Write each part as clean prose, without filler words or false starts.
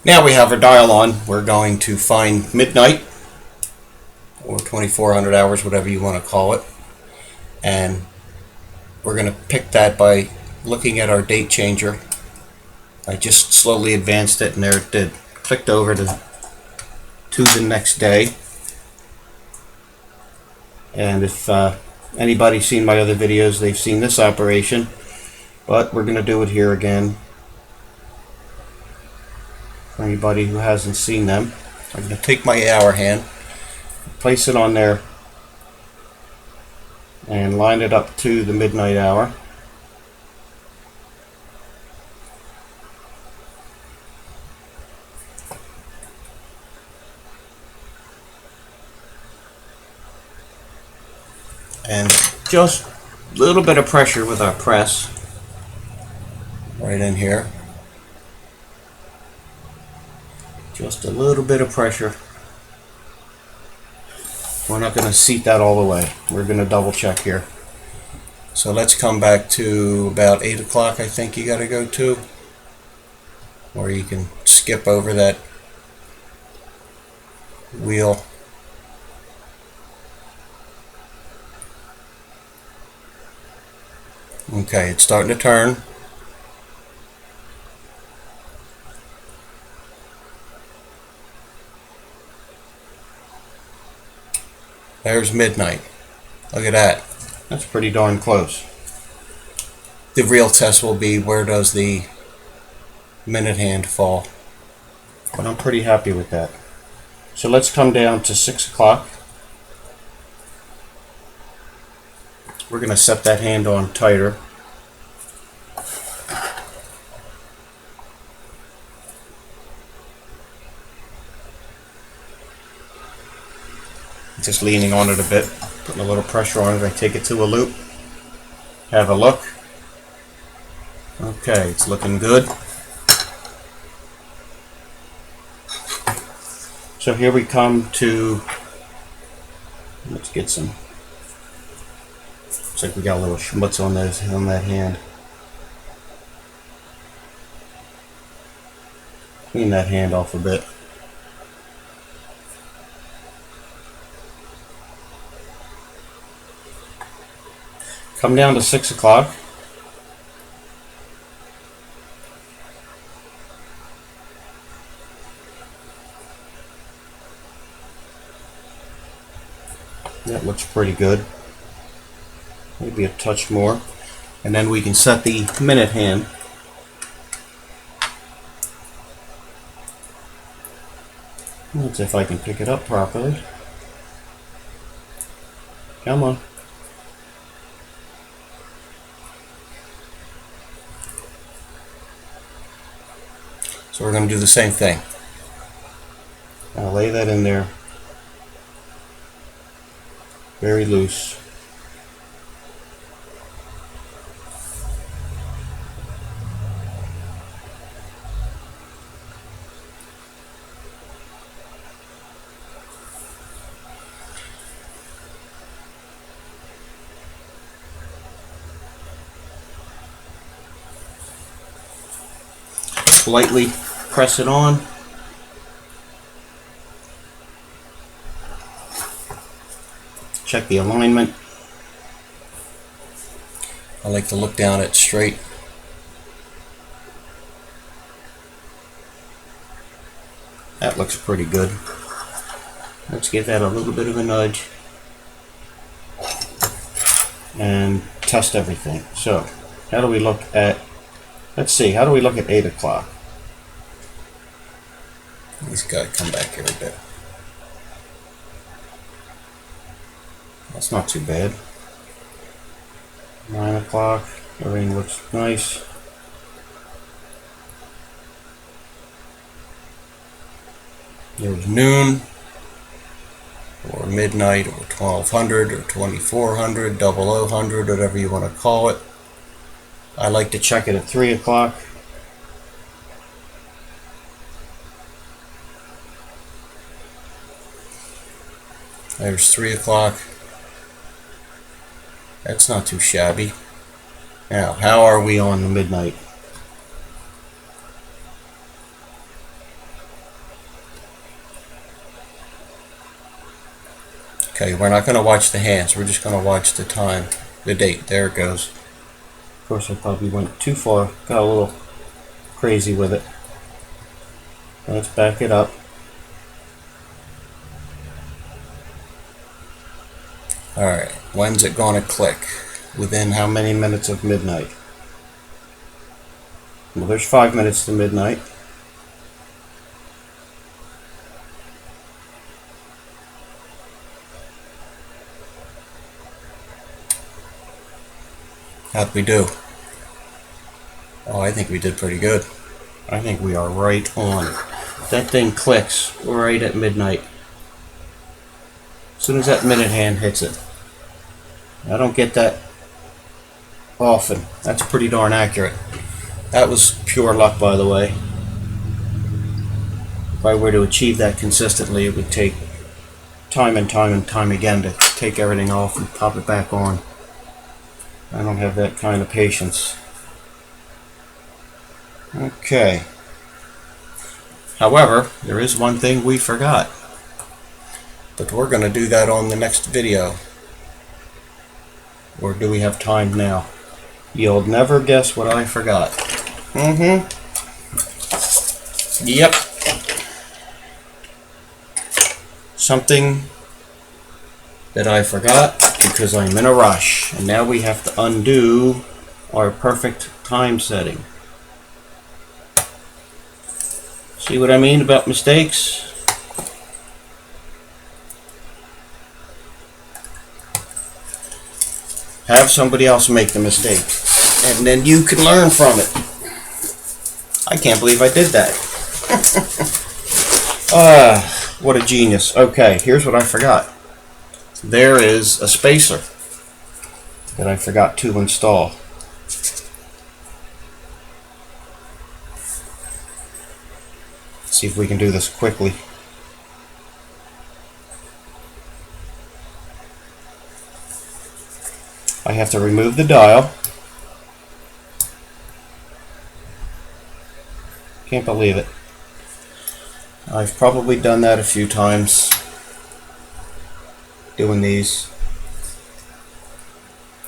Now we have our dial on. We're going to find midnight or 2400 hours, whatever you want to call it. And we're going to pick that by looking at our date changer. I just slowly advanced it and there it did. Clicked over to the next day. And if anybody's seen my other videos, they've seen this operation. But we're going to do it here again. For anybody who hasn't seen them, I'm going to take my hour hand, place it on there, and line it up to the midnight hour. And just a little bit of pressure with our press right in here. Just a little bit of pressure. We're not going to seat that all the way. We're going to double check here. So let's come back to about 8 o'clock, I think you got to go to. Or you can skip over that wheel. Okay, it's starting to turn. There's midnight. Look at that. That's pretty darn close. The real test will be where does the minute hand fall. But I'm pretty happy with that. So let's come down to 6 o'clock. We're going to set that hand on tighter. Just leaning on it a bit, putting a little pressure on it. I take it to a loop, have a look. Okay, it's looking good. So here we come to, let's get some, looks like we got a little schmutz on that hand. Clean that hand off a bit. Come down to 6 o'clock. That looks pretty good. Maybe a touch more. And then we can set the minute hand. Let's see if I can pick it up properly. Come on. So we're going to do the same thing. I'll lay that in there very loose. Lightly press it on. Check the alignment. I like to look down at straight. That looks pretty good. Let's give that a little bit of a nudge and test everything. So, how do we look at, let's see, how do we look at 8 o'clock? He's got to come back here a bit. That's not too bad. 9 o'clock, everything looks nice. There's noon, or midnight, or 1200, or 2400, 0000, whatever you want to call it. I like to check it at 3 o'clock. There's 3 o'clock. That's not too shabby. Now, how are we on the midnight? Okay, we're not going to watch the hands. We're just going to watch the time, the date. There it goes. Of course, I probably went too far. Got a little crazy with it. Let's back it up. Alright, when's it going to click? Within how many minutes of midnight? Well, there's 5 minutes to midnight. How'd we do? Oh, I think we did pretty good. I think we are right on. That thing clicks right at midnight. As soon as that minute hand hits it. I don't get that often. That's pretty darn accurate. That was pure luck, by the way. If I were to achieve that consistently, it would take time and time and time again to take everything off and pop it back on. I don't have that kind of patience. Okay. However, there is one thing we forgot. But we're going to do that on the next video. Or do we have time now? You'll never guess what I forgot. Yep. Something that I forgot because I'm in a rush. And now we have to undo our perfect time setting. See what I mean about mistakes? Have somebody else make the mistake, and then you can learn from it. I can't believe I did that. What a genius. Okay, here's what I forgot. There is a spacer that I forgot to install. See if we can do this quickly. I have to remove the dial. Can't believe it. I've probably done that a few times, doing these.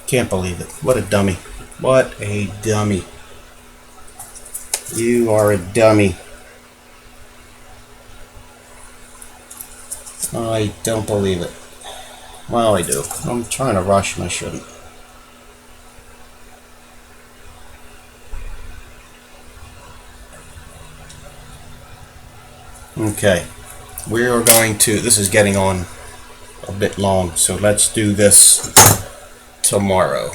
Can't believe it. What a dummy. What a dummy. You are a dummy. I don't believe it. Well, I do. I'm trying to rush and I shouldn't. Okay. We are going to... This is getting on a bit long, so let's do this tomorrow.